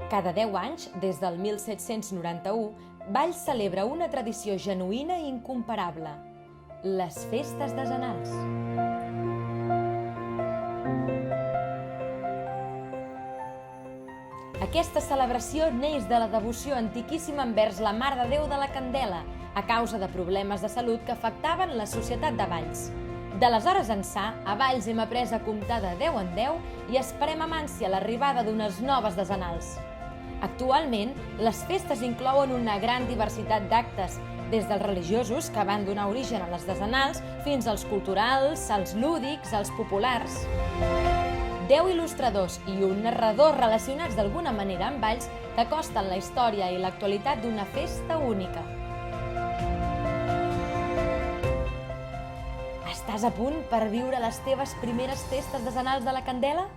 Cada 10 anys, des del 1791, Valls celebra una tradició genuïna i incomparable: les festes decenals. Aquesta celebració neix de la devoció antiquíssima envers la Mare de Déu de la Candela, a causa de problemes de salut que afectaven la societat de Valls. D'aleshores ençà, a Valls hem après a comptar de 10 en 10 i esperem amb ànsia l'arribada d'unes noves decenals. Actualment, les festes inclouen una gran diversitat d'actes, des dels religiosos, que van donar origen a les decenals, fins als culturals, als lúdics, als populars. 10 il·lustradors i un narrador relacionats d'alguna manera amb Valls que acosten la història i l'actualitat d'una festa única. Estàs a punt per viure les teves primeres festes decenals de la Candela?